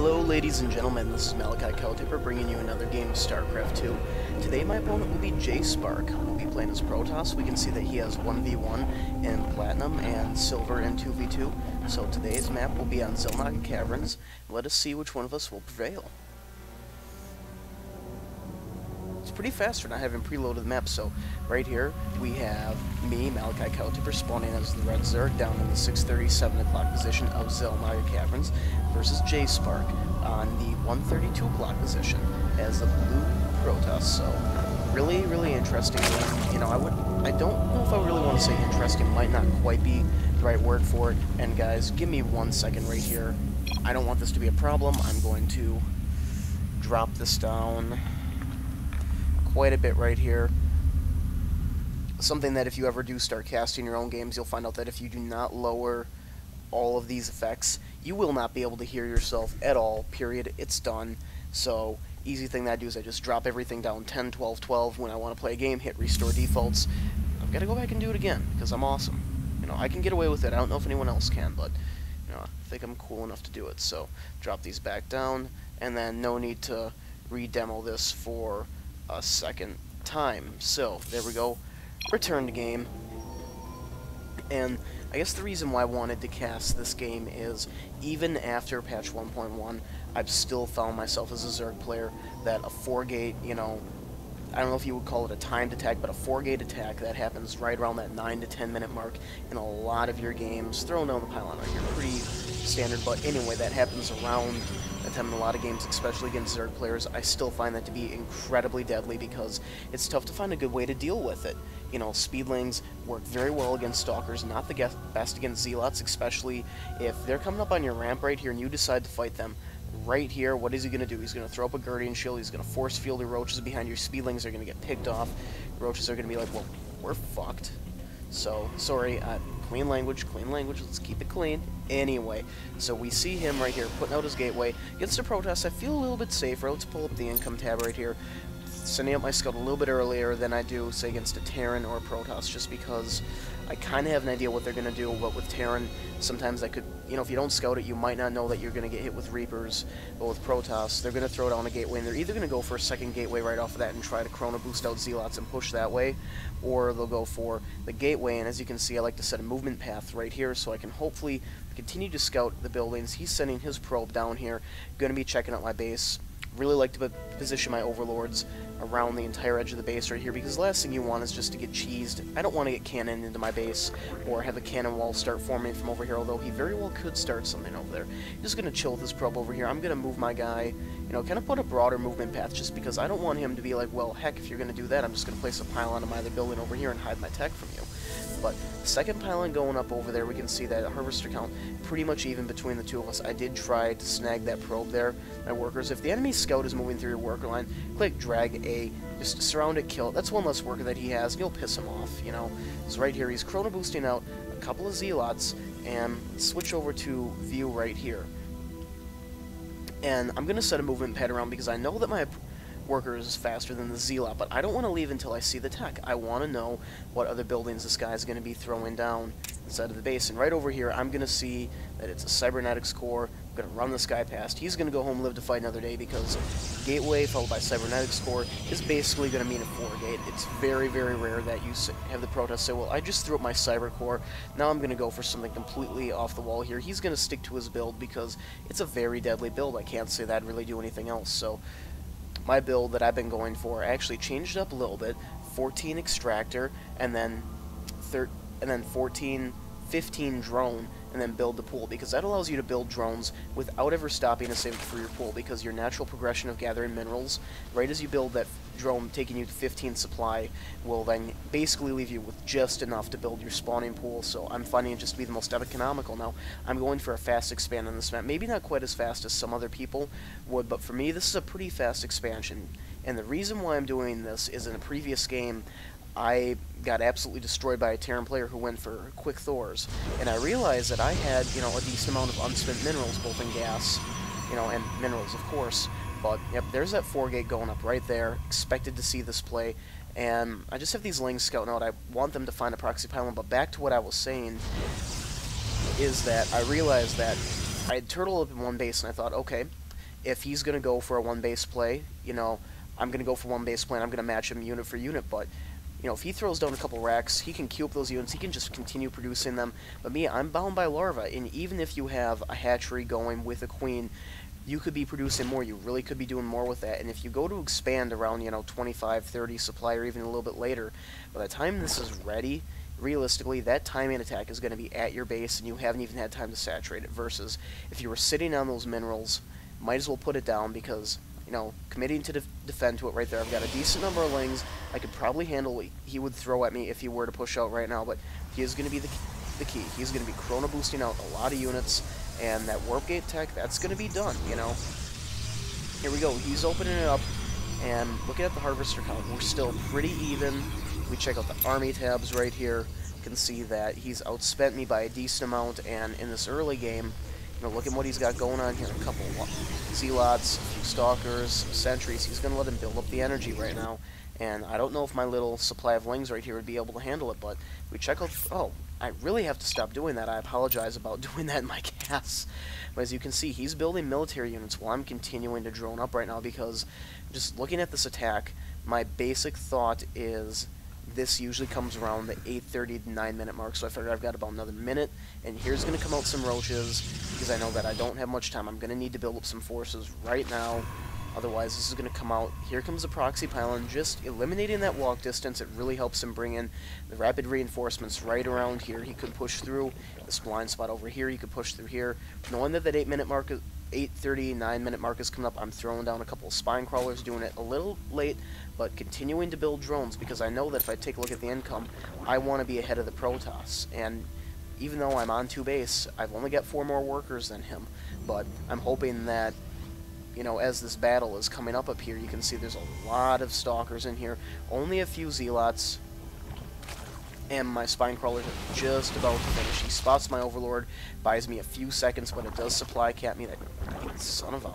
Hello ladies and gentlemen, this is Malikicowtipper bringing you another game of StarCraft 2. Today my opponent will be Jayspark. We'll be playing as Protoss. We can see that he has 1v1 in Platinum and Silver in 2v2. So today's map will be on Zelnaga Caverns. Let us see which one of us will prevail. It's pretty fast for not having preloaded the map, so right here we have me, Malikicowtipper, spawning as the Red Zerg down in the 6:30, 7 o'clock position of Zelnaga Caverns versus Jayspark on the 1:32 o'clock position as the blue Protoss. So really interesting game. You know, I don't know if I really want to say interesting, might not quite be the right word for it. And guys, give me 1 second right here. I don't want this to be a problem. I'm going to drop this down quite a bit right here. Something that if you ever do start casting your own games, you'll find out that if you do not lower all of these effects, you will not be able to hear yourself at all, period. It's done. So easy thing that I do is I just drop everything down 10, 12, 12 when I want to play a game, hit restore defaults. I've got to go back and do it again because I'm awesome. You know, I can get away with it. I don't know if anyone else can, but you know, I think I'm cool enough to do it. So drop these back down, and then no need to re-demo this for a second time. So there we go, return to game. And I guess the reason why I wanted to cast this game is even after patch 1.1 I've still found myself as a Zerg player that a 4-gate, you know, I don't know if you would call it a timed attack, but a 4-gate attack that happens right around that 9 to 10 minute mark in a lot of your games. Throwing down the pylon right here, pretty standard, but anyway, that happens around that time in a lot of games, especially against Zerg players. I still find that to be incredibly deadly because it's tough to find a good way to deal with it. You know, speedlings work very well against stalkers, not the best against zealots, especially if they're coming up on your ramp right here and you decide to fight them. Right here, what is he going to do? He's going to throw up a Guardian Shield, he's going to force field your roaches behind your speedlings, are going to get picked off. Roaches are going to be like, well, we're fucked. So, sorry, clean language, let's keep it clean. Anyway, so we see him right here putting out his gateway. Against the Protoss, I feel a little bit safer. Let's pull up the income tab right here. Sending up my scout a little bit earlier than I do, say, against a Terran or a Protoss, just because I kind of have an idea what they're going to do, but with Terran, sometimes I could, you know, if you don't scout it, you might not know that you're going to get hit with Reapers, but with Protoss, they're going to throw down a gateway, and they're either going to go for a second gateway right off of that and try to Chrono boost out Zealots and push that way, or they'll go for the gateway, and as you can see, I like to set a movement path right here, so I can hopefully continue to scout the buildings. He's sending his probe down here, going to be checking out my base. Really like to position my overlords around the entire edge of the base right here, because the last thing you want is just to get cheesed. I don't want to get cannon into my base or have a cannon wall start forming from over here, although he very well could start something over there. He's just going to chill with his probe over here. I'm going to move my guy, you know, kind of put a broader movement path, just because I don't want him to be like, well, heck, if you're going to do that, I'm just going to place a pylon on my other building over here and hide my tech from you. But the second pylon going up over there, we can see that harvester count pretty much even between the two of us. I did try to snag that probe there, my workers. If the enemy scout is moving through your worker line, click drag A, just surround it, kill it. That's one less worker that he has, and you'll piss him off, you know. So right here, he's chrono boosting out a couple of zealots, and switch over to view right here. And I'm going to set a movement pad around because I know that my worker is faster than the zealot, but I don't want to leave until I see the tech. I want to know what other buildings this guy is going to be throwing down inside of the base. And right over here, I'm going to see that it's a cybernetics core. I'm going to run this guy past. He's going to go home and live to fight another day, because gateway followed by cybernetics core is basically going to mean a 4-gate. It's very rare that you have the Protoss say, well, I just threw up my cyber core, now I'm going to go for something completely off the wall here. He's going to stick to his build because it's a very deadly build. I can't say that I'd really do anything else. So my build that I've been going for, I actually changed it up a little bit. 14 extractor, and then 14, 15 drone, and then build the pool, because that allows you to build drones without ever stopping to save for your pool, because your natural progression of gathering minerals, right as you build that drone taking you to 15 supply, will then basically leave you with just enough to build your spawning pool. So I'm finding it just to be the most economical. Now, I'm going for a fast expand on this map. Maybe not quite as fast as some other people would, but for me, this is a pretty fast expansion. And the reason why I'm doing this is in a previous game, I got absolutely destroyed by a Terran player who went for quick Thors, and I realized that I had, you know, a decent amount of unspent minerals, both in gas, you know, and minerals, of course. But yep, there's that 4-gate going up right there. Expected to see this play, and I just have these lings scouting out. I want them to find a proxy pylon. But back to what I was saying is that I realized that I had turtle up in one base, and I thought, okay, if he's going to go for a one base play, you know, I'm going to go for one base play and I'm going to match him unit for unit, but you know, if he throws down a couple racks, he can queue up those units, he can just continue producing them. But me, I'm bound by larva, and even if you have a hatchery going with a queen, you could be producing more, you really could be doing more with that. And if you go to expand around, you know, 25, 30 supply, or even a little bit later, by the time this is ready, realistically, that timing attack is going to be at your base, and you haven't even had time to saturate it, versus if you were sitting on those minerals, might as well put it down, because, you know, committing to defend to it right there, I've got a decent number of lings, I could probably handle what he would throw at me if he were to push out right now, but he is going to be the key. He's going to be chrono boosting out a lot of units, and that warp gate tech, that's going to be done, you know. Here we go, he's opening it up, and looking at the harvester count, we're still pretty even. We check out the army tabs right here, you can see that he's outspent me by a decent amount, and in this early game, you know, look at what he's got going on here. A couple zealots, a few stalkers, sentries. He's going to let him build up the energy right now. And I don't know if my little supply of lings right here would be able to handle it, but we check out... Oh, I really have to stop doing that. I apologize about doing that in my cast. But as you can see, he's building military units while I'm continuing to drone up right now, because just looking at this attack, my basic thought is... This usually comes around the 8:30 to 9-minute mark, so I figured I've got about another minute, and here's going to come out some roaches, because I know that I don't have much time. I'm going to need to build up some forces right now, otherwise this is going to come out. Here comes the proxy pylon, just eliminating that walk distance. It really helps him bring in the rapid reinforcements right around here. He could push through this blind spot over here, he could push through here. Knowing that that 8-minute mark, 8:30, 9-minute mark is coming up, I'm throwing down a couple of spine crawlers, doing it a little late, but continuing to build drones, because I know that if I take a look at the income, I want to be ahead of the Protoss. And even though I'm on 2 base, I've only got 4 more workers than him, but I'm hoping that, you know, as this battle is coming up here, you can see there's a lot of stalkers in here, only a few zealots, and my spine crawlers are just about to finish. He spots my overlord, buys me a few seconds, but it does supply cap me, that son of a...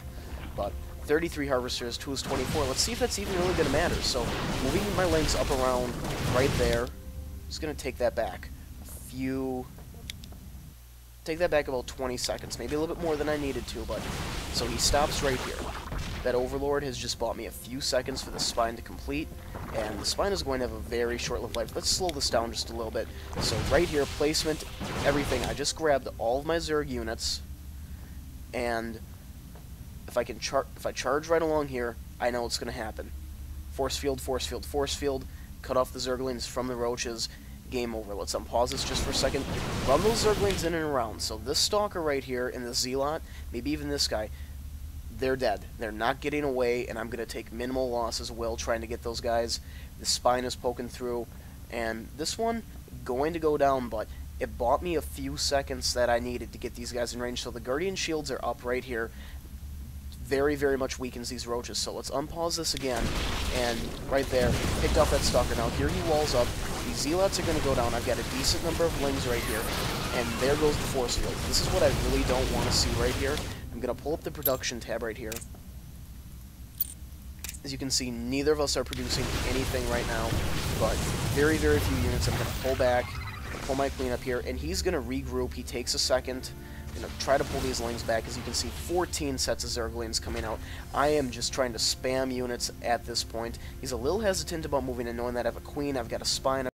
But 33 harvesters, 2 is 24. Let's see if that's even really going to matter. So, moving my lings up around right there, just going to take that back take that back about 20 seconds, maybe a little bit more than I needed to, but... So he stops right here. That overlord has just bought me a few seconds for the spine to complete, and the spine is going to have a very short-lived life. Let's slow this down just a little bit. So right here, placement, everything. I just grabbed all of my Zerg units, and if I charge right along here, I know what's going to happen. Force field, force field, force field, cut off the Zerglings from the roaches, game over. Let's unpause this just for a second. Run those Zerglings in and around. So this Stalker right here and the Zealot, maybe even this guy, they're dead. They're not getting away, and I'm going to take minimal loss as well trying to get those guys. The spine is poking through, and this one going to go down, but it bought me a few seconds that I needed to get these guys in range. So the Guardian Shields are up right here. Very, very much weakens these roaches. So let's unpause this again, and right there, picked off that Stalker. Now here he walls up. These Zealots are going to go down. I've got a decent number of lings right here, and there goes the force field. This is what I really don't want to see right here. I'm going to pull up the production tab right here. As you can see, neither of us are producing anything right now, but very, very few units. I'm going to pull back, pull my queen up here, and he's going to regroup. He takes a second. I'm going to try to pull these lings back. As you can see, 14 sets of Zerglings coming out. I am just trying to spam units at this point. He's a little hesitant about moving, and knowing that I have a queen, I've got a spine,